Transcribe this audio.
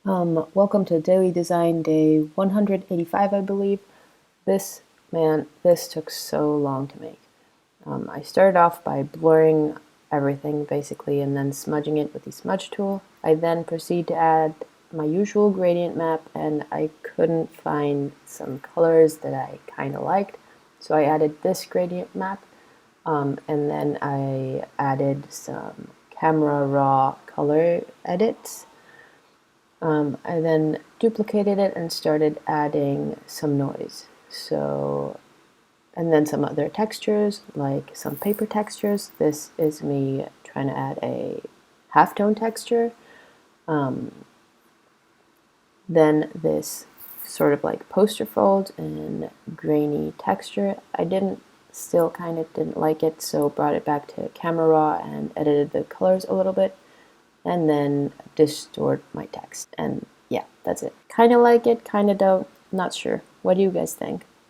Welcome to Daily Design Day 185, I believe. This took so long to make. I started off by blurring everything basically and then smudging it with the smudge tool. I then proceed to add my usual gradient map, and I couldn't find some colors that I kind of liked, so I added this gradient map, and then I added some camera raw color edits. I then duplicated it and started adding some noise. And then some other textures, like some paper textures. This is me trying to add a halftone texture. Then this sort of like poster fold and grainy texture. Still kind of didn't like it, so brought it back to camera raw and edited the colors a little bit, and then distort my text. And yeah, that's it. Kind of like it, kind of don't, not sure. What do you guys think?